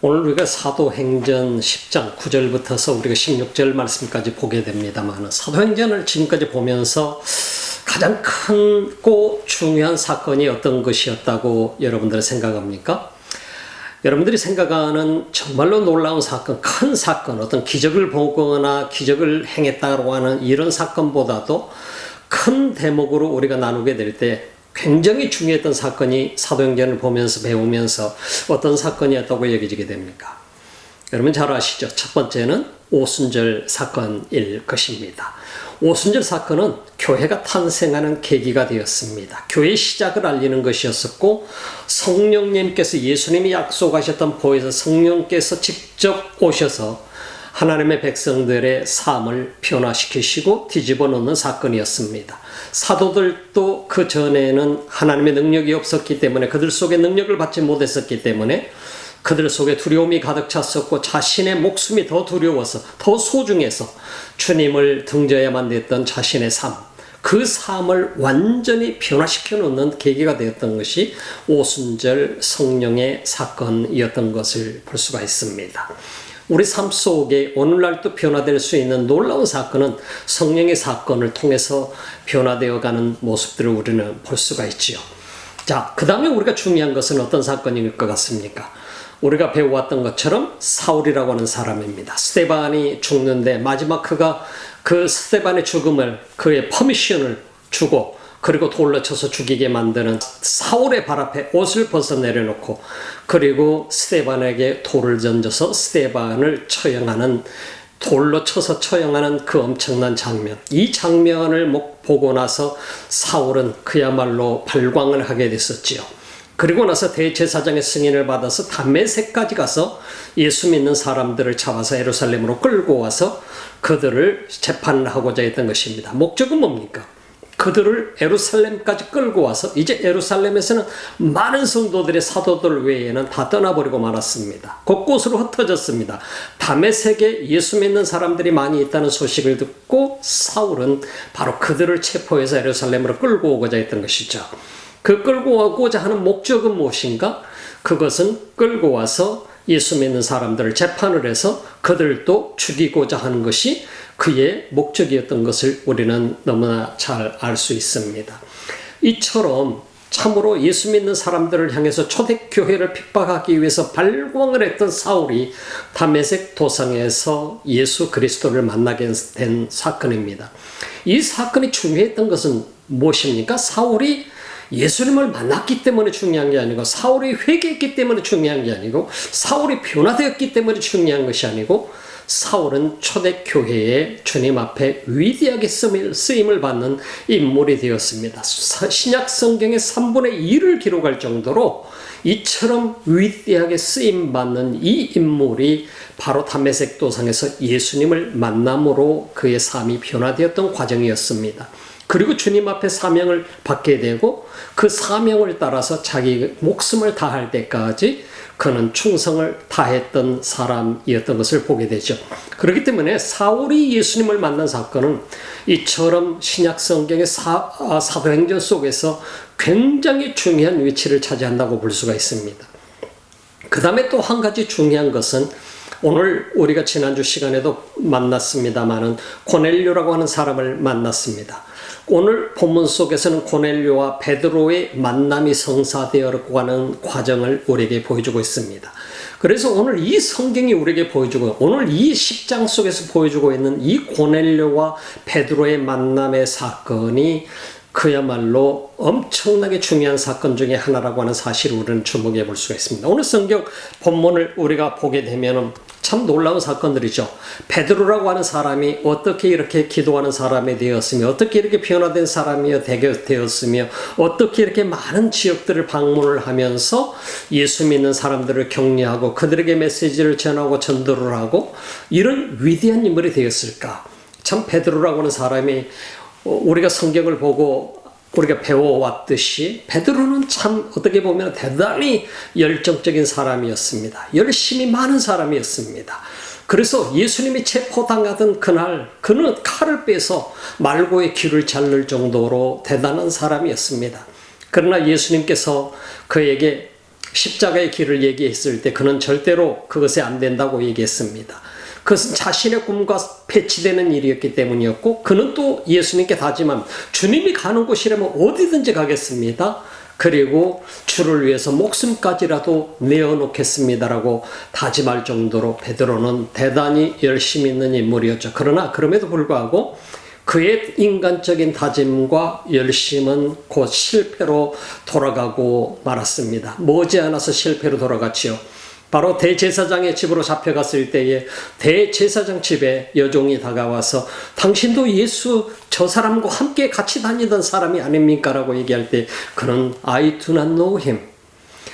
오늘 우리가 사도행전 10장 9절부터서 우리가 16절 말씀까지 보게 됩니다만, 사도행전을 지금까지 보면서 가장 크고 중요한 사건이 어떤 것이었다고 여러분들은 생각합니까? 여러분들이 생각하는 정말로 놀라운 사건, 큰 사건, 어떤 기적을 보거나 기적을 행했다고 하는 이런 사건보다도 큰 대목으로 우리가 나누게 될 때 굉장히 중요했던 사건이 사도행전을 보면서 배우면서 어떤 사건이었다고 여겨지게 됩니까? 여러분 잘 아시죠? 첫 번째는 오순절 사건일 것입니다. 오순절 사건은 교회가 탄생하는 계기가 되었습니다. 교회의 시작을 알리는 것이었었고, 성령님께서 예수님이 약속하셨던 보혜사 성령께서 직접 오셔서 하나님의 백성들의 삶을 변화시키시고 뒤집어 놓는 사건이었습니다. 사도들도 그 전에는 하나님의 능력이 없었기 때문에, 그들 속에 능력을 받지 못했었기 때문에 그들 속에 두려움이 가득 찼었고, 자신의 목숨이 더 두려워서, 더 소중해서 주님을 등져야만 됐던 자신의 삶, 그 삶을 완전히 변화시켜 놓는 계기가 되었던 것이 오순절 성령의 사건이었던 것을 볼 수가 있습니다. 우리 삶 속에 오늘날도 변화될 수 있는 놀라운 사건은 성령의 사건을 통해서 변화되어 가는 모습들을 우리는 볼 수가 있지요. 자, 그 다음에 우리가 중요한 것은 어떤 사건일 것 같습니까? 우리가 배워왔던 것처럼 사울이라고 하는 사람입니다. 스데반이 죽는데 마지막 그가 그 스데반의 죽음을, 그의 퍼미션을 주고 그리고 돌로 쳐서 죽이게 만드는 사울의 발 앞에 옷을 벗어 내려놓고, 그리고 스데반에게 돌을 던져서 스데반을 처형하는, 돌로 쳐서 처형하는 그 엄청난 장면, 이 장면을 보고 나서 사울은 그야말로 발광을 하게 됐었지요. 그리고 나서 대제사장의 승인을 받아서 다메섹까지 가서 예수 믿는 사람들을 잡아서 예루살렘으로 끌고 와서 그들을 재판을 하고자 했던 것입니다. 목적은 뭡니까? 그들을 예루살렘까지 끌고 와서 이제 예루살렘에서는 많은 성도들의 사도들 외에는 다 떠나버리고 말았습니다. 곳곳으로 흩어졌습니다. 다메섹에 예수 믿는 사람들이 많이 있다는 소식을 듣고 사울은 바로 그들을 체포해서 예루살렘으로 끌고 오고자 했던 것이죠. 그 끌고 오고자 하는 목적은 무엇인가? 그것은 끌고 와서 예수 믿는 사람들을 재판을 해서 그들도 죽이고자 하는 것이 그의 목적이었던 것을 우리는 너무나 잘 알 수 있습니다. 이처럼 참으로 예수 믿는 사람들을 향해서 초대교회를 핍박하기 위해서 발광을 했던 사울이 다메섹 도상에서 예수 그리스도를 만나게 된 사건입니다. 이 사건이 중요했던 것은 무엇입니까? 사울이 예수님을 만났기 때문에 중요한 게 아니고, 사울이 회개했기 때문에 중요한 게 아니고, 사울이 변화되었기 때문에 중요한 것이 아니고, 사울은 초대교회의 주님 앞에 위대하게 쓰임을 받는 인물이 되었습니다. 신약 성경의 3분의 2를 기록할 정도로 이처럼 위대하게 쓰임받는 이 인물이 바로 다메섹 도상에서 예수님을 만남으로 그의 삶이 변화되었던 과정이었습니다. 그리고 주님 앞에 사명을 받게 되고, 그 사명을 따라서 자기 목숨을 다할 때까지 그는 충성을 다했던 사람이었던 것을 보게 되죠. 그렇기 때문에 사울이 예수님을 만난 사건은 이처럼 신약 성경의 사도행전 속에서 굉장히 중요한 위치를 차지한다고 볼 수가 있습니다. 그 다음에 또 한 가지 중요한 것은, 오늘 우리가 지난주 시간에도 만났습니다마는 고넬료라고 하는 사람을 만났습니다. 오늘 본문 속에서는 고넬료와 베드로의 만남이 성사되어가고 하는 과정을 우리에게 보여주고 있습니다. 그래서 오늘 이 성경이 우리에게 보여주고, 오늘 이 10장 속에서 보여주고 있는 이 고넬료와 베드로의 만남의 사건이 그야말로 엄청나게 중요한 사건 중에 하나라고 하는 사실을 우리는 주목해 볼 수가 있습니다. 오늘 성경 본문을 우리가 보게 되면 참 놀라운 사건들이죠. 베드로라고 하는 사람이 어떻게 이렇게 기도하는 사람이 되었으며, 어떻게 이렇게 변화된 사람이 되었으며, 어떻게 이렇게 많은 지역들을 방문을 하면서 예수 믿는 사람들을 격려하고 그들에게 메시지를 전하고 전도를 하고 이런 위대한 인물이 되었을까? 참 베드로라고 하는 사람이 우리가 성경을 보고 우리가 배워왔듯이 베드로는 참 어떻게 보면 대단히 열정적인 사람이었습니다. 열심히 많은 사람이었습니다. 그래서 예수님이 체포당하던 그날 그는 칼을 빼서 말고의 귀를 자를 정도로 대단한 사람이었습니다. 그러나 예수님께서 그에게 십자가의 길을 얘기했을 때 그는 절대로 그것에 안 된다고 얘기했습니다. 그것은 자신의 꿈과 배치되는 일이었기 때문이었고, 그는 또 예수님께 다짐함, 주님이 가는 곳이라면 어디든지 가겠습니다. 그리고 주를 위해서 목숨까지라도 내어놓겠습니다라고 다짐할 정도로 베드로는 대단히 열심히 있는 인물이었죠. 그러나 그럼에도 불구하고 그의 인간적인 다짐과 열심은 곧 실패로 돌아가고 말았습니다. 머지않아서 실패로 돌아갔지요. 바로 대제사장의 집으로 잡혀갔을 때에 대제사장 집에 여종이 다가와서 당신도 예수 저 사람과 함께 같이 다니던 사람이 아닙니까? 라고 얘기할 때 그는 I do not know him.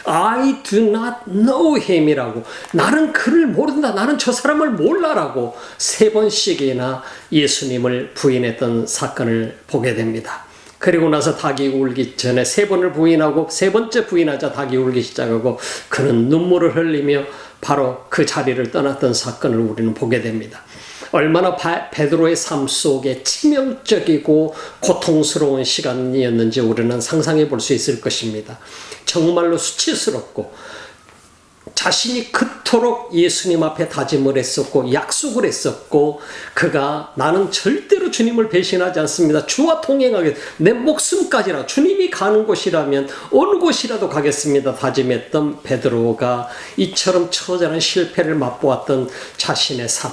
I do not know him 이라고, 나는 그를 모른다, 나는 저 사람을 몰라라고 3번씩이나 예수님을 부인했던 사건을 보게 됩니다. 그리고 나서 닭이 울기 전에 3번을 부인하고 3번째 부인하자 닭이 울기 시작하고 그는 눈물을 흘리며 바로 그 자리를 떠났던 사건을 우리는 보게 됩니다. 얼마나 베드로의 삶 속에 치명적이고 고통스러운 시간이었는지 우리는 상상해 볼 수 있을 것입니다. 정말로 수치스럽고, 자신이 그토록 예수님 앞에 다짐을 했었고 약속을 했었고, 그가 나는 절대로 주님을 배신하지 않습니다, 주와 동행하겠, 내 목숨까지라, 주님이 가는 곳이라면 어느 곳이라도 가겠습니다 다짐했던 베드로가 이처럼 처절한 실패를 맛보았던 자신의 삶,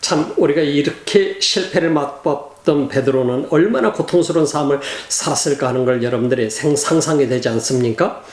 참 우리가 이렇게 실패를 맛봤던 베드로는 얼마나 고통스러운 삶을 살았을까 하는 걸 여러분들이 상상이 되지 않습니까?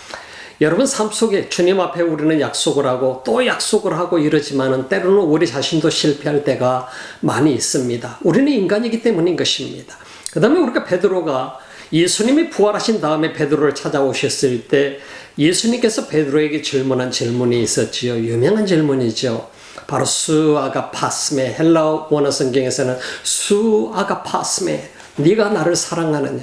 여러분, 삶 속에 주님 앞에 우리는 약속을 하고 또 약속을 하고 이러지만은 때로는 우리 자신도 실패할 때가 많이 있습니다. 우리는 인간이기 때문인 것입니다. 그 다음에 우리가 베드로가 예수님이 부활하신 다음에 베드로를 찾아오셨을 때 예수님께서 베드로에게 질문한 질문이 있었지요. 유명한 질문이죠. 바로 수아가파스메, 헬라어 원어 성경에서는 수아가파스메, 네가 나를 사랑하느냐,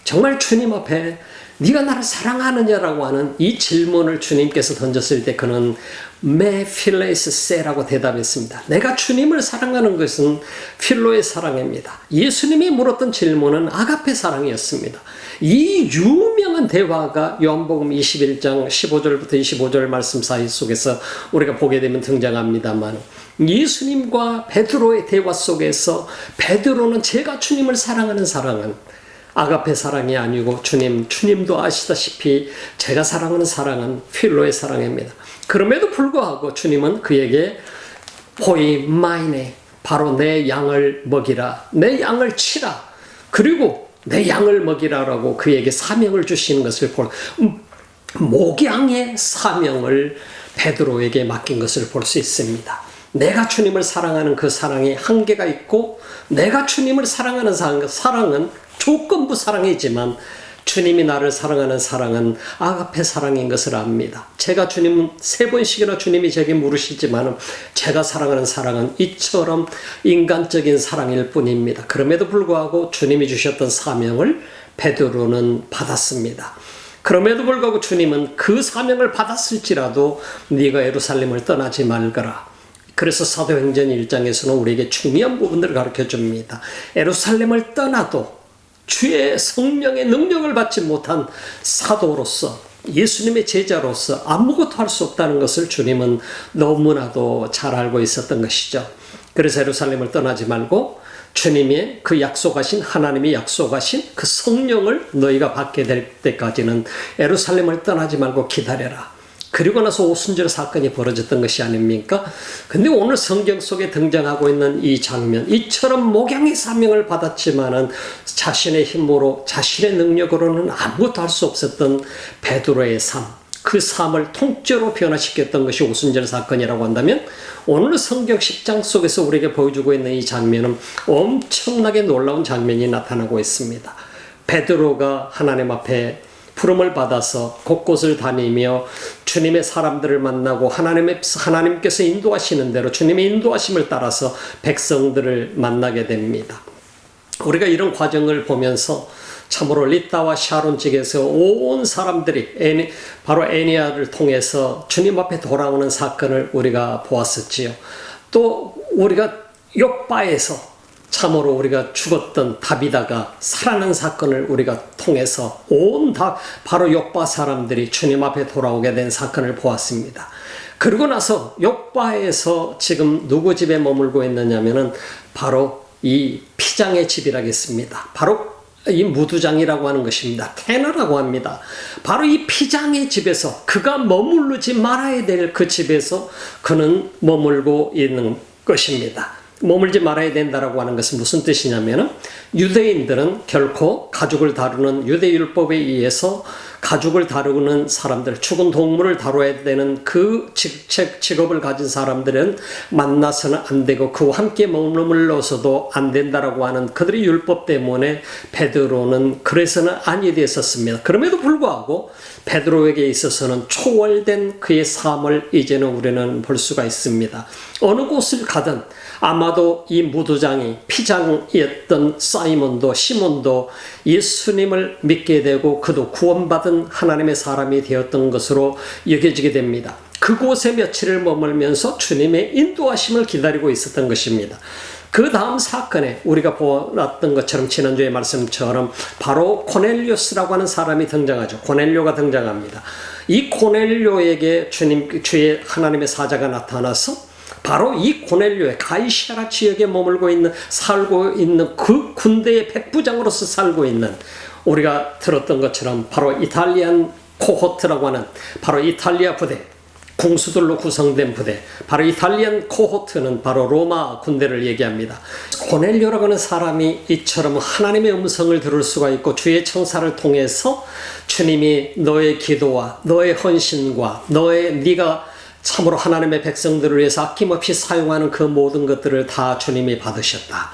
정말 주님 앞에 네가 나를 사랑하느냐라고 하는 이 질문을 주님께서 던졌을 때 그는 메 필레이스 세라고 대답했습니다. 내가 주님을 사랑하는 것은 필로의 사랑입니다. 예수님이 물었던 질문은 아가페 사랑이었습니다. 이 유명한 대화가 요한복음 21장 15절부터 25절 말씀 사이 속에서 우리가 보게 되면 등장합니다만, 예수님과 베드로의 대화 속에서 베드로는 제가 주님을 사랑하는 사랑은 아가페 사랑이 아니고 주님도 아시다시피 제가 사랑하는 사랑은 필로의 사랑입니다. 그럼에도 불구하고 주님은 그에게 포이 마이네, 바로 내 양을 먹이라, 내 양을 치라, 그리고 내 양을 먹이라라고 그에게 사명을 주시는 것을 목양의 사명을 베드로에게 맡긴 것을 볼 수 있습니다. 내가 주님을 사랑하는 그 사랑에 한계가 있고, 내가 주님을 사랑하는 사랑은 조건부 사랑이지만 주님이 나를 사랑하는 사랑은 아가페 사랑인 것을 압니다. 제가 주님 3번씩이나 주님이 제게 물으시지만 제가 사랑하는 사랑은 이처럼 인간적인 사랑일 뿐입니다. 그럼에도 불구하고 주님이 주셨던 사명을 베드로는 받았습니다. 그럼에도 불구하고 주님은 그 사명을 받았을지라도 네가 예루살렘을 떠나지 말거라. 그래서 사도행전 1장에서는 우리에게 중요한 부분들을 가르쳐 줍니다. 예루살렘을 떠나도 주의 성령의 능력을 받지 못한 사도로서, 예수님의 제자로서 아무것도 할 수 없다는 것을 주님은 너무나도 잘 알고 있었던 것이죠. 그래서 예루살렘을 떠나지 말고 주님의 그 약속하신, 하나님이 약속하신 그 성령을 너희가 받게 될 때까지는 예루살렘을 떠나지 말고 기다려라. 그리고 나서 오순절 사건이 벌어졌던 것이 아닙니까? 근데 오늘 성경 속에 등장하고 있는 이 장면, 이처럼 목양의 사명을 받았지만은 자신의 힘으로, 자신의 능력으로는 아무것도 할 수 없었던 베드로의 삶, 그 삶을 통째로 변화시켰던 것이 오순절 사건이라고 한다면, 오늘 성경 10장 속에서 우리에게 보여주고 있는 이 장면은 엄청나게 놀라운 장면이 나타나고 있습니다. 베드로가 하나님 앞에 부름을 받아서 곳곳을 다니며 주님의 사람들을 만나고 하나님께서 인도하시는 대로 주님의 인도하심을 따라서 백성들을 만나게 됩니다. 우리가 이런 과정을 보면서 참으로 리따와 샤론 측에서 온 사람들이 바로 애니아를 통해서 주님 앞에 돌아오는 사건을 우리가 보았었지요. 또 우리가 욥바에서 참으로 우리가 죽었던 다비다가 살아난 사건을 우리가 통해서 바로 욥바 사람들이 주님 앞에 돌아오게 된 사건을 보았습니다. 그러고 나서 욥바에서 지금 누구 집에 머물고 있느냐면은 바로 이 피장의 집이라겠습니다. 바로 이 무두장이라고 하는 것입니다. 테너라고 합니다. 바로 이 피장의 집에서 그가 머무르지 말아야 될 그 집에서 그는 머물고 있는 것입니다. 머물지 말아야 된다라고 하는 것은 무슨 뜻이냐면은 유대인들은 결코 가죽을 다루는 유대율법에 의해서 가죽을 다루는 사람들, 죽은 동물을 다뤄야 되는 그 직업을 가진 사람들은 만나서는 안 되고 그와 함께 머물러서도 안 된다라고 하는 그들의 율법 때문에 베드로는 그래서는 아니 됐었습니다. 그럼에도 불구하고 베드로에게 있어서는 초월된 그의 삶을 이제는 우리는 볼 수가 있습니다. 어느 곳을 가든 아마도 이 무두장이 피장이었던 시몬도 예수님을 믿게 되고 그도 구원받은 하나님의 사람이 되었던 것으로 여겨지게 됩니다. 그곳에 며칠을 머물면서 주님의 인도하심을 기다리고 있었던 것입니다. 그 다음 사건에 우리가 보았던 것처럼 지난주의 말씀처럼 바로 고넬료스라고 하는 사람이 등장하죠. 고넬료가 등장합니다. 이 고넬료에게 주의 하나님의 사자가 나타나서 바로 이 고넬료의 가이사랴 지역에 살고 있는 그 군대의 백부장으로서 살고 있는 우리가 들었던 것처럼 바로 이탈리안 코호트라고 하는 바로 이탈리아 부대, 궁수들로 구성된 부대, 바로 이탈리안 코호트는 바로 로마 군대를 얘기합니다. 고넬료라고 하는 사람이 이처럼 하나님의 음성을 들을 수가 있고 주의 청사를 통해서 주님이 너의 기도와 너의 헌신과 네가 참으로 하나님의 백성들을 위해서 아낌없이 사용하는 그 모든 것들을 다 주님이 받으셨다.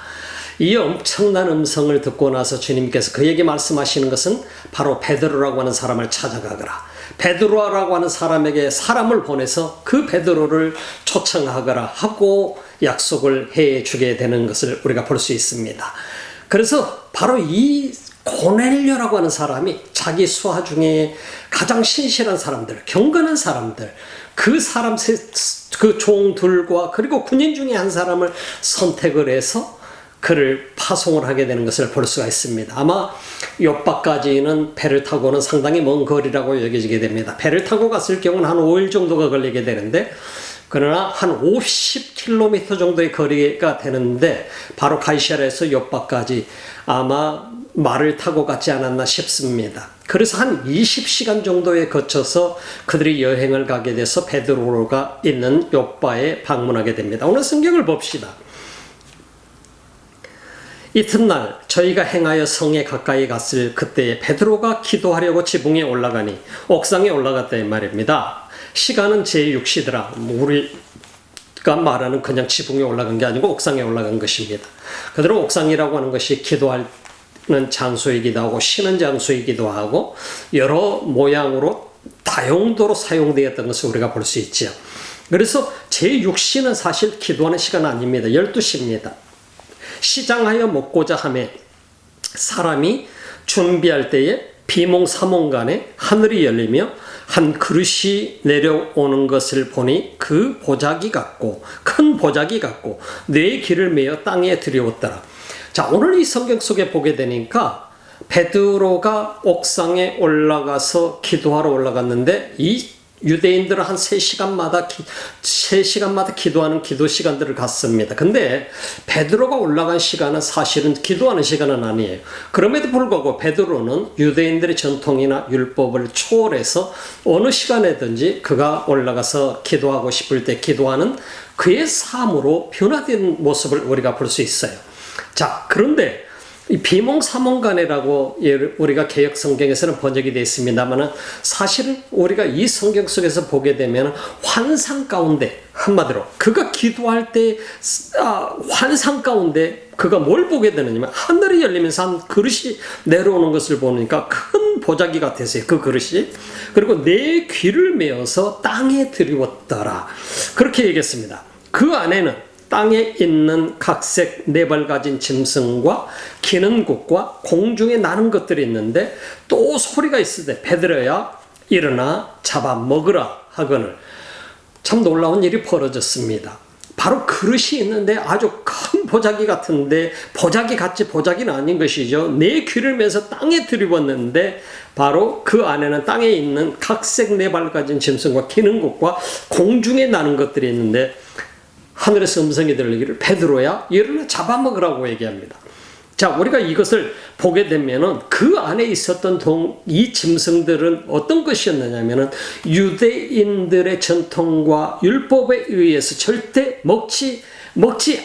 이 엄청난 음성을 듣고 나서 주님께서 그에게 말씀하시는 것은 바로 베드로라고 하는 사람을 찾아가거라. 베드로라고 하는 사람에게 사람을 보내서 그 베드로를 초청하거라 하고 약속을 해주게 되는 것을 우리가 볼 수 있습니다. 그래서 바로 이 고넬료라고 하는 사람이 자기 수하 중에 가장 신실한 사람들, 경건한 사람들, 그 종들과 그리고 군인 중에 한 사람을 선택을 해서 그를 파송을 하게 되는 것을 볼 수가 있습니다. 아마 욥바까지는 배를 타고는 상당히 먼 거리라고 여겨지게 됩니다. 배를 타고 갔을 경우는 한 5일 정도가 걸리게 되는데 그러나 한 50km 정도의 거리가 되는데 바로 가이사랴에서 욥바까지 아마 말을 타고 갔지 않았나 싶습니다. 그래서 한 20시간 정도에 거쳐서 그들이 여행을 가게 돼서 베드로가 있는 욥바에 방문하게 됩니다. 오늘 성경을 봅시다. 이튿날 저희가 행하여 성에 가까이 갔을 그때에 베드로가 기도하려고 지붕에 올라가니 옥상에 올라갔다 이 말입니다. 시간은 제6시더라. 우리가 말하는 그냥 지붕에 올라간 게 아니고 옥상에 올라간 것입니다. 그대로 옥상이라고 하는 것이 기도할 장소이기도 하고 쉬는 장소이기도 하고 여러 모양으로 다용도로 사용되었던 것을 우리가 볼 수 있죠. 그래서 제6시는 사실 기도하는 시간 아닙니다. 12시입니다. 시장하여 먹고자 하매 사람이 준비할 때에 비몽사몽간에 하늘이 열리며 한 그릇이 내려오는 것을 보니 그 보자기 같고 큰 보자기 같고 네 길을 메어 땅에 들여왔더라. 자, 오늘 이 성경 속에 보게 되니까 베드로가 옥상에 올라가서 기도하러 올라갔는데 이 유대인들은 한 3시간마다 기도하는 기도 시간들을 갖습니다. 근데 베드로가 올라간 시간은 사실은 기도하는 시간은 아니에요. 그럼에도 불구하고 베드로는 유대인들의 전통이나 율법을 초월해서 어느 시간에든지 그가 올라가서 기도하고 싶을 때 기도하는 그의 삶으로 변화된 모습을 우리가 볼 수 있어요. 자, 그런데 이 비몽사몽간에라고 우리가 개역 성경에서는 번역이 되어 있습니다만 사실은 우리가 이 성경 속에서 보게 되면 환상 가운데 한마디로 그가 기도할 때 환상 가운데 그가 뭘 보게 되느냐면 하늘이 열리면서 한 그릇이 내려오는 것을 보니까 큰 보자기 같았어요. 그 그릇이. 그리고 내 귀를 메어서 땅에 들이웠더라. 그렇게 얘기했습니다. 그 안에는 땅에 있는 각색 네발 가진 짐승과 기는 것과 공중에 나는 것들이 있는데 또 소리가 있으되 베드로야 일어나 잡아 먹으라 하거늘. 참 놀라운 일이 벌어졌습니다. 바로 그릇이 있는데 아주 큰 보자기 같은데 보자기 같지 보자기는 아닌 것이죠. 네 귀를 매서 땅에 들이붓는데 바로 그 안에는 땅에 있는 각색 네 발 가진 짐승과 기는 것과 공중에 나는 것들이 있는데 하늘에서 음성이 들리기를 베드로야 일어나 잡아먹으라고 얘기합니다. 자, 우리가 이것을 보게 되면은 그 안에 있었던 이 짐승들은 어떤 것이었느냐면은 유대인들의 전통과 율법에 의해서 절대 먹지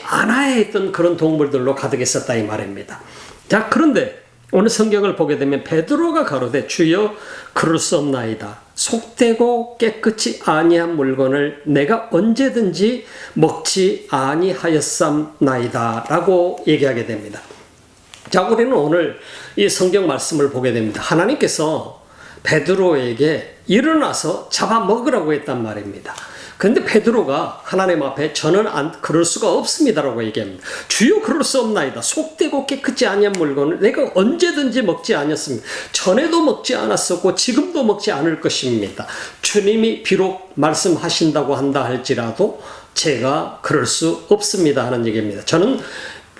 않아야 했던 그런 동물들로 가득했었다 이 말입니다. 자, 그런데 오늘 성경을 보게 되면 베드로가 가로되 주여 그럴 수 없나이다. 속되고 깨끗이 아니한 물건을 내가 언제든지 먹지 아니하였삼나이다 라고 얘기하게 됩니다. 자, 우리는 오늘 이 성경 말씀을 보게 됩니다. 하나님께서 베드로에게 일어나서 잡아먹으라고 했단 말입니다. 그런데 베드로가 하나님 앞에 저는 그럴 수가 없습니다라고 얘기합니다. 주여 그럴 수 없나이다. 속되고 깨끗지 아니한 물건을 내가 언제든지 먹지 않았습니다. 전에도 먹지 않았었고 지금도 먹지 않을 것입니다. 주님이 비록 말씀하신다고 한다 할지라도 제가 그럴 수 없습니다 하는 얘기입니다. 저는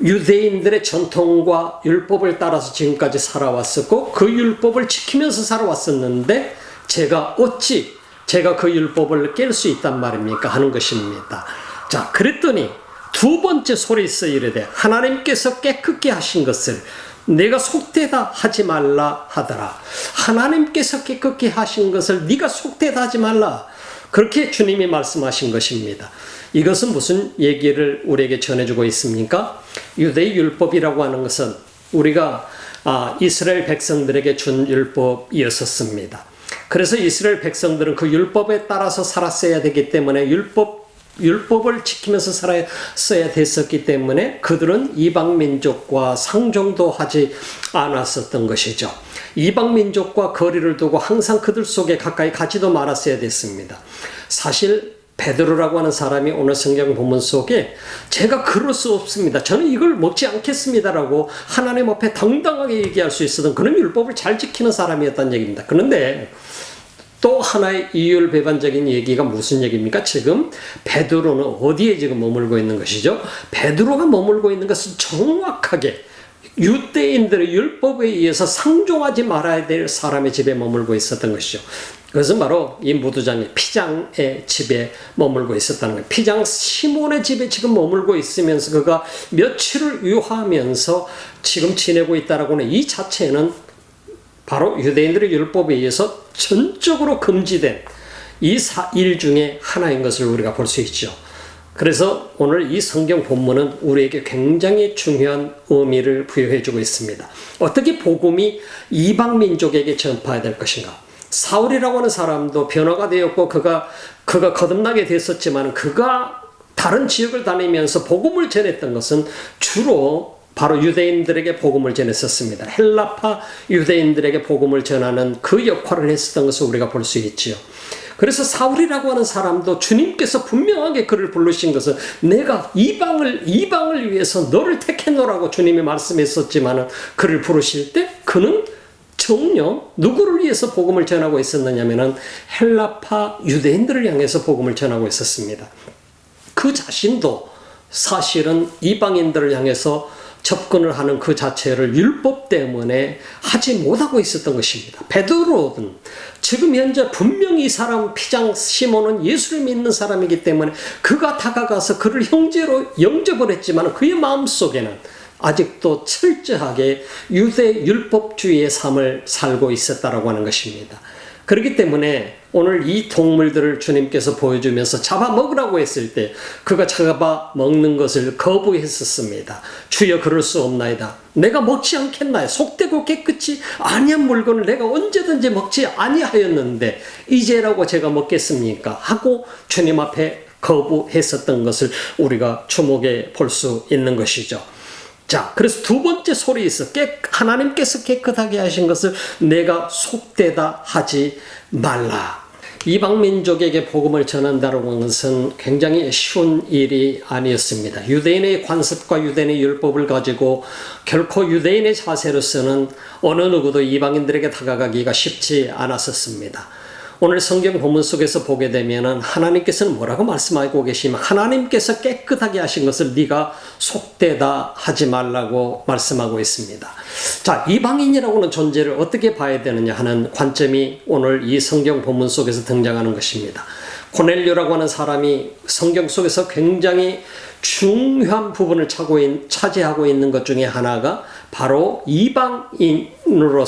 유대인들의 전통과 율법을 따라서 지금까지 살아왔었고 그 율법을 지키면서 살아왔었는데 제가 어찌 제가 그 율법을 깰 수 있단 말입니까 하는 것입니다. 자, 그랬더니 두 번째 소리서 이르되 하나님께서 깨끗게 하신 것을 내가 속되다 하지 말라 하더라. 하나님께서 깨끗게 하신 것을 네가 속되다 하지 말라. 그렇게 주님이 말씀하신 것입니다. 이것은 무슨 얘기를 우리에게 전해주고 있습니까? 유대의 율법이라고 하는 것은 우리가 이스라엘 백성들에게 준 율법이었었습니다. 그래서 이스라엘 백성들은 그 율법에 따라서 살았어야 되기 때문에 율법을 지키면서 살았어야 됐었기 때문에 그들은 이방 민족과 상종도 하지 않았었던 것이죠. 이방 민족과 거리를 두고 항상 그들 속에 가까이 가지도 말았어야 됐습니다. 사실 베드로라고 하는 사람이 오늘 성경 본문 속에 제가 그럴 수 없습니다. 저는 이걸 먹지 않겠습니다라고 하나님 앞에 당당하게 얘기할 수 있었던 그런 율법을 잘 지키는 사람이었다는 얘기입니다. 그런데 또 하나의 이율배반적인 얘기가 무슨 얘기입니까? 지금 베드로는 어디에 지금 머물고 있는 것이죠? 베드로가 머물고 있는 것은 정확하게 유대인들의 율법에 의해서 상종하지 말아야 될 사람의 집에 머물고 있었던 것이죠. 그것은 바로 이 무두장의 피장의 집에 머물고 있었다는 거예요. 피장 시몬의 집에 지금 머물고 있으면서 그가 며칠을 유하면서 지금 지내고 있다라고 하는 이 자체는 바로 유대인들의 율법에 의해서 전적으로 금지된 이 일 중에 하나인 것을 우리가 볼 수 있죠. 그래서 오늘 이 성경 본문은 우리에게 굉장히 중요한 의미를 부여해주고 있습니다. 어떻게 복음이 이방 민족에게 전파해야 될 것인가? 사울이라고 하는 사람도 변화가 되었고 그가 거듭나게 됐었지만 그가 다른 지역을 다니면서 복음을 전했던 것은 주로 바로 유대인들에게 복음을 전했었습니다. 헬라파 유대인들에게 복음을 전하는 그 역할을 했었던 것을 우리가 볼 수 있지요. 그래서 사울이라고 하는 사람도 주님께서 분명하게 그를 부르신 것은 내가 이방을 위해서 너를 택했노라고 주님이 말씀했었지만 그를 부르실 때 그는 정녕 누구를 위해서 복음을 전하고 있었느냐면은 헬라파 유대인들을 향해서 복음을 전하고 있었습니다. 그 자신도 사실은 이방인들을 향해서 접근을 하는 그 자체를 율법 때문에 하지 못하고 있었던 것입니다. 베드로는 지금 현재 분명히 이 사람 피장 시몬은 예수를 믿는 사람이기 때문에 그가 다가가서 그를 형제로 영접을 했지만 그의 마음속에는 아직도 철저하게 유대 율법주의의 삶을 살고 있었다라고 하는 것입니다. 그렇기 때문에 오늘 이 동물들을 주님께서 보여주면서 잡아먹으라고 했을 때 그가 잡아먹는 것을 거부했었습니다. 주여 그럴 수 없나이다. 내가 먹지 않겠나요? 속되고 깨끗이 아니한 물건을 내가 언제든지 먹지 아니하였는데 이제라고 제가 먹겠습니까? 하고 주님 앞에 거부했었던 것을 우리가 주목해 볼 수 있는 것이죠. 자, 그래서 두 번째 소리에서 하나님께서 깨끗하게 하신 것을 내가 속되다 하지 말라. 이방 민족에게 복음을 전한다는 것은 굉장히 쉬운 일이 아니었습니다. 유대인의 관습과 유대인의 율법을 가지고 결코 유대인의 자세로서는 어느 누구도 이방인들에게 다가가기가 쉽지 않았었습니다. 오늘 성경 본문 속에서 보게 되면은 하나님께서는 뭐라고 말씀하고 계시면 하나님께서 깨끗하게 하신 것을 네가 속되다 하지 말라고 말씀하고 있습니다. 자, 이방인이라고 하는 존재를 어떻게 봐야 되느냐 하는 관점이 오늘 이 성경 본문 속에서 등장하는 것입니다. 고넬료라고 하는 사람이 성경 속에서 굉장히 중요한 부분을 차지하고 있는 것 중에 하나가 바로 이방인으로서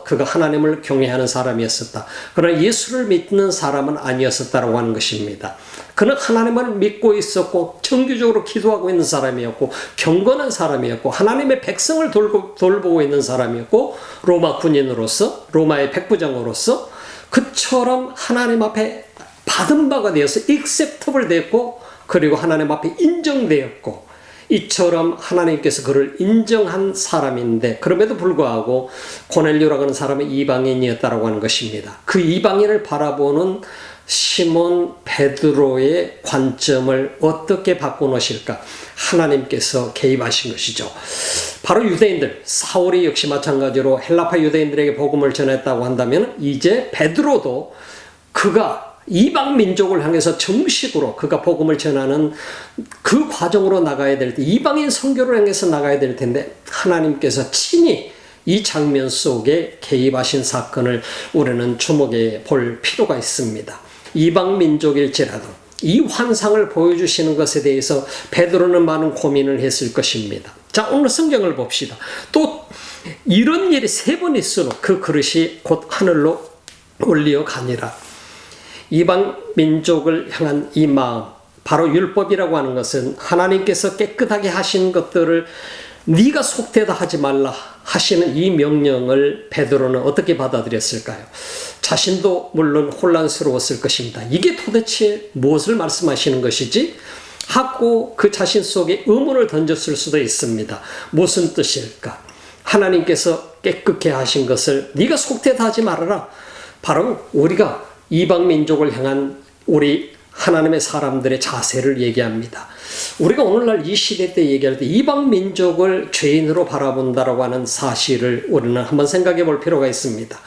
그가 하나님을 경외하는 사람이었었다. 그러나 예수를 믿는 사람은 아니었었다고 하는 것입니다. 그는 하나님을 믿고 있었고 정규적으로 기도하고 있는 사람이었고 경건한 사람이었고 하나님의 백성을 돌보고 있는 사람이었고 로마 군인으로서 로마의 백부장으로서 그처럼 하나님 앞에 받은 바가 되어서 acceptable 됐고 그리고 하나님 앞에 인정되었고 이처럼 하나님께서 그를 인정한 사람인데 그럼에도 불구하고 고넬료라고 하는 사람은 이방인이었다고 하는 것입니다. 그 이방인을 바라보는 시몬 베드로의 관점을 어떻게 바꿔놓으실까? 하나님께서 개입하신 것이죠. 바로 유대인들, 사울이 역시 마찬가지로 헬라파 유대인들에게 복음을 전했다고 한다면 이제 베드로도 그가 이방 민족을 향해서 정식으로 그가 복음을 전하는 그 과정으로 나가야 될 때 이방인 선교를 향해서 나가야 될 텐데 하나님께서 친히 이 장면 속에 개입하신 사건을 우리는 주목해 볼 필요가 있습니다. 이방 민족일지라도 이 환상을 보여주시는 것에 대해서 베드로는 많은 고민을 했을 것입니다. 자, 오늘 성경을 봅시다. 또 이런 일이 3번 있으므로 그 그릇이 곧 하늘로 올리어 가니라. 이방 민족을 향한 이 마음, 바로 율법이라고 하는 것은 하나님께서 깨끗하게 하신 것들을 네가 속되다 하지 말라 하시는 이 명령을 베드로는 어떻게 받아들였을까요? 자신도 물론 혼란스러웠을 것입니다. 이게 도대체 무엇을 말씀하시는 것이지? 하고 그 자신 속에 의문을 던졌을 수도 있습니다. 무슨 뜻일까? 하나님께서 깨끗게 하신 것을 네가 속되다 하지 말아라. 바로 우리가 이방 민족을 향한 우리 하나님의 사람들의 자세를 얘기합니다. 우리가 오늘날 이 시대 때 얘기할 때 이방 민족을 죄인으로 바라본다라고 하는 사실을 우리는 한번 생각해 볼 필요가 있습니다.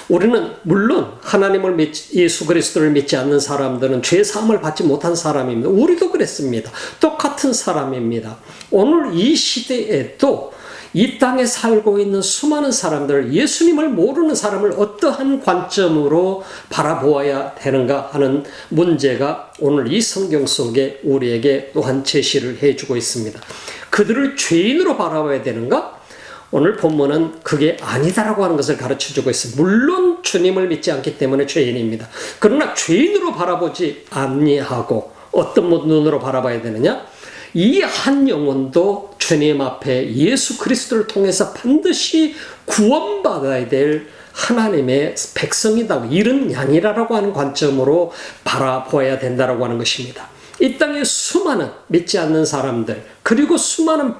우리는 물론 하나님을 예수 그리스도를 믿지 않는 사람들은 죄 사함을 받지 못한 사람입니다. 우리도 그랬습니다. 똑같은 사람입니다. 오늘 이 시대에도 이 땅에 살고 있는 수많은 사람들, 예수님을 모르는 사람을 어떠한 관점으로 바라보아야 되는가 하는 문제가 오늘 이 성경 속에 우리에게 또한 제시를 해주고 있습니다. 그들을 죄인으로 바라봐야 되는가? 오늘 본문은 그게 아니다라고 하는 것을 가르쳐주고 있습니다. 물론 주님을 믿지 않기 때문에 죄인입니다. 그러나 죄인으로 바라보지 아니하고 어떤 눈으로 바라봐야 되느냐? 이 한 영혼도 주님 앞에 예수 그리스도를 통해서 반드시 구원받아야 될 하나님의 백성이다. 이른 양이라고 하는 관점으로 바라보아야 된다고 하는 것입니다. 이 땅에 수많은 믿지 않는 사람들 그리고 수많은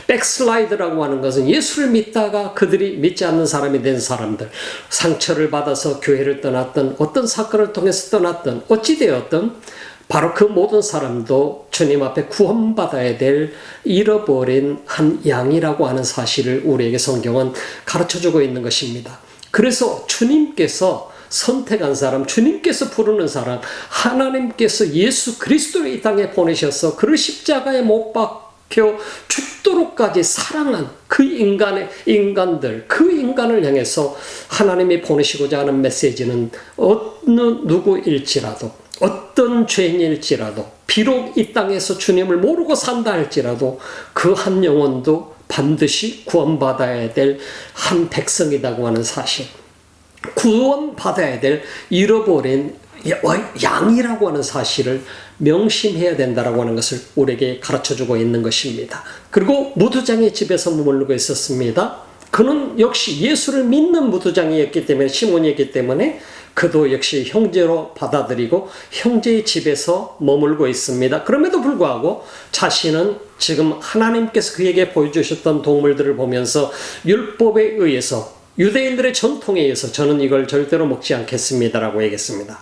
백슬라이더라고 하는 것은 예수를 믿다가 그들이 믿지 않는 사람이 된 사람들, 상처를 받아서 교회를 떠났던 어떤 사건을 통해서 떠났던 어찌되었든 바로 그 모든 사람도 주님 앞에 구원받아야 될 잃어버린 한 양이라고 하는 사실을 우리에게 성경은 가르쳐주고 있는 것입니다. 그래서 주님께서 선택한 사람, 주님께서 부르는 사람, 하나님께서 예수 그리스도를 이 땅에 보내셔서 그를 십자가에 못 박혀 죽도록까지 사랑한 그 인간들, 그 인간을 향해서 하나님이 보내시고자 하는 메시지는 어느 누구일지라도 어떤 죄인일지라도 비록 이 땅에서 주님을 모르고 산다 할지라도 그 한 영혼도 반드시 구원받아야 될 한 백성이라고 하는 사실, 구원받아야 될 잃어버린 양이라고 하는 사실을 명심해야 된다라고 하는 것을 우리에게 가르쳐주고 있는 것입니다. 그리고 무두장의 집에서 머물고 있었습니다. 그는 역시 예수를 믿는 무두장이었기 때문에, 시몬이었기 때문에 그도 역시 형제로 받아들이고 형제의 집에서 머물고 있습니다. 그럼에도 불구하고 자신은 지금 하나님께서 그에게 보여주셨던 동물들을 보면서 율법에 의해서, 유대인들의 전통에 의해서 저는 이걸 절대로 먹지 않겠습니다라고 얘기했습니다.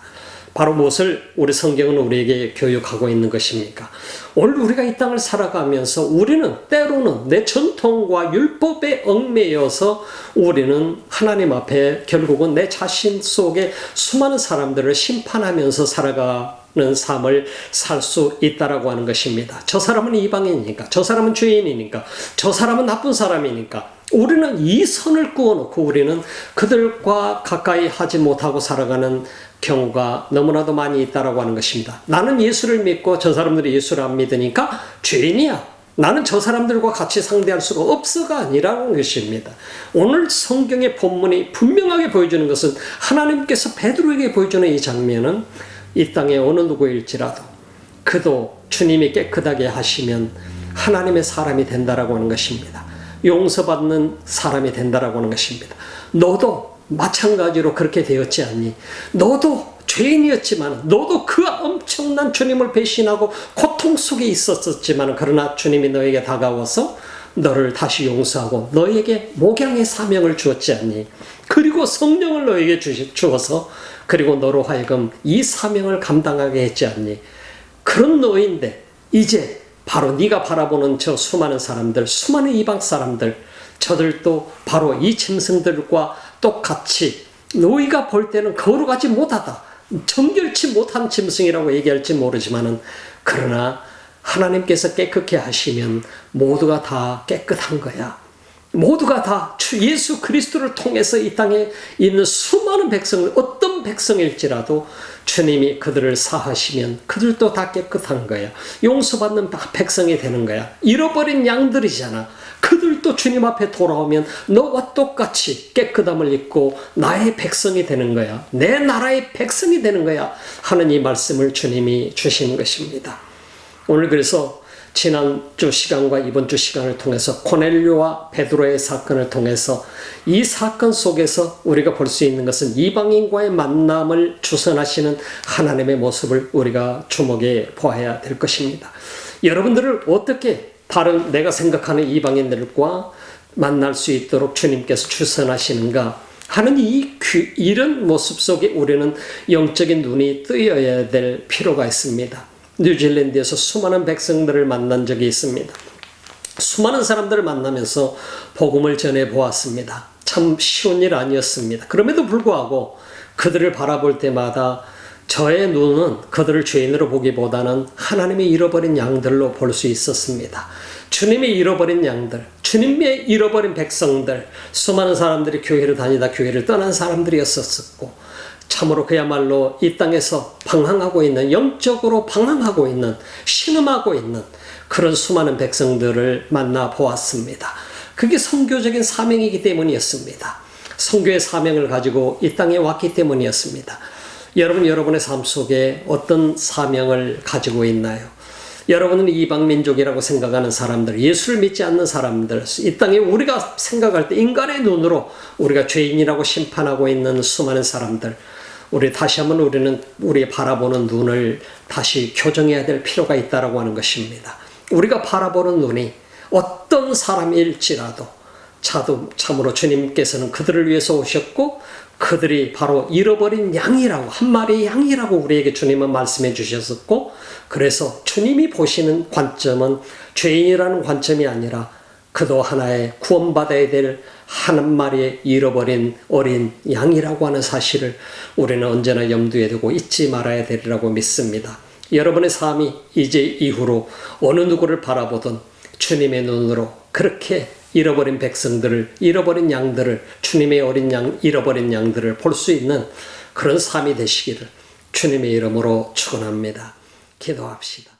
바로 무엇을 우리 성경은 우리에게 교육하고 있는 것입니까? 오늘 우리가 이 땅을 살아가면서 우리는 때로는 내 전통과 율법에 얽매여서 우리는 하나님 앞에 결국은 내 자신 속에 수많은 사람들을 심판하면서 살아가는 삶을 살 수 있다라고 하는 것입니다. 저 사람은 이방인이니까, 저 사람은 죄인이니까, 저 사람은 나쁜 사람이니까 우리는 이 선을 그어놓고 우리는 그들과 가까이 하지 못하고 살아가는 경우가 너무나도 많이 있다라고 하는 것입니다. 나는 예수를 믿고 저 사람들이 예수를 안 믿으니까 죄인이야. 나는 저 사람들과 같이 상대할 수가 없어가 아니라는 것입니다. 오늘 성경의 본문이 분명하게 보여주는 것은 하나님께서 베드로에게 보여주는 이 장면은 이 땅의 어느 누구일지라도 그도 주님이 깨끗하게 하시면 하나님의 사람이 된다라고 하는 것입니다. 용서받는 사람이 된다라고 하는 것입니다. 너도 마찬가지로 그렇게 되었지 않니? 너도 죄인이었지만 너도 그 엄청난 주님을 배신하고 고통 속에 있었지만 그러나 주님이 너에게 다가와서 너를 다시 용서하고 너에게 목양의 사명을 주었지 않니? 그리고 성령을 너에게 주어서 그리고 너로 하여금 이 사명을 감당하게 했지 않니? 그런 너인데 이제 바로 네가 바라보는 저 수많은 사람들, 수많은 이방 사람들, 저들도 바로 이 짐승들과 똑같이 너희가 볼 때는 거룩하지 못하다, 정결치 못한 짐승이라고 얘기할지 모르지만은 그러나 하나님께서 깨끗게 하시면 모두가 다 깨끗한 거야. 모두가 다 예수 그리스도를 통해서 이 땅에 있는 수많은 백성들, 어떤 백성일지라도 주님이 그들을 사하시면 그들도 다 깨끗한 거야. 용서받는 백성이 되는 거야. 잃어버린 양들이잖아. 그들도 주님 앞에 돌아오면 너와 똑같이 깨끗함을 입고 나의 백성이 되는 거야. 내 나라의 백성이 되는 거야 하는 이 말씀을 주님이 주신 것입니다. 오늘 그래서 지난주 시간과 이번주 시간을 통해서 고넬료와 베드로의 사건을 통해서 이 사건 속에서 우리가 볼 수 있는 것은 이방인과의 만남을 주선하시는 하나님의 모습을 우리가 주목해 보아야 될 것입니다. 여러분들을 어떻게 다른 내가 생각하는 이방인들과 만날 수 있도록 주님께서 주선하시는가 하는 이런 모습 속에 우리는 영적인 눈이 뜨여야 될 필요가 있습니다. 뉴질랜드에서 수많은 백성들을 만난 적이 있습니다. 수많은 사람들을 만나면서 복음을 전해 보았습니다. 참 쉬운 일 아니었습니다. 그럼에도 불구하고 그들을 바라볼 때마다 저의 눈은 그들을 죄인으로 보기보다는 하나님의 잃어버린 양들로 볼 수 있었습니다. 주님의 잃어버린 양들, 주님의 잃어버린 백성들, 수많은 사람들이 교회를 다니다 교회를 떠난 사람들이었었고 참으로 그야말로 이 땅에서 방황하고 있는, 영적으로 방황하고 있는, 신음하고 있는 그런 수많은 백성들을 만나 보았습니다. 그게 선교적인 사명이기 때문이었습니다. 선교의 사명을 가지고 이 땅에 왔기 때문이었습니다. 여러분의 삶 속에 어떤 사명을 가지고 있나요? 여러분은 이방민족이라고 생각하는 사람들, 예수를 믿지 않는 사람들, 이 땅에 우리가 생각할 때 인간의 눈으로 우리가 죄인이라고 심판하고 있는 수많은 사람들, 우리 다시 한번 우리는 우리 바라보는 눈을 다시 교정해야 될 필요가 있다라고 하는 것입니다. 우리가 바라보는 눈이 어떤 사람일지라도 참으로 주님께서는 그들을 위해서 오셨고 그들이 바로 잃어버린 양이라고, 한 마리의 양이라고 우리에게 주님은 말씀해 주셨었고, 그래서 주님이 보시는 관점은 죄인이라는 관점이 아니라 그도 하나의 구원받아야 될 한 마리의 잃어버린 어린 양이라고 하는 사실을 우리는 언제나 염두에 두고 잊지 말아야 되리라고 믿습니다. 여러분의 삶이 이제 이후로 어느 누구를 바라보든 주님의 눈으로 그렇게 잃어버린 백성들을, 잃어버린 양들을, 주님의 어린 양, 잃어버린 양들을 볼 수 있는 그런 삶이 되시기를 주님의 이름으로 축원합니다. 기도합시다.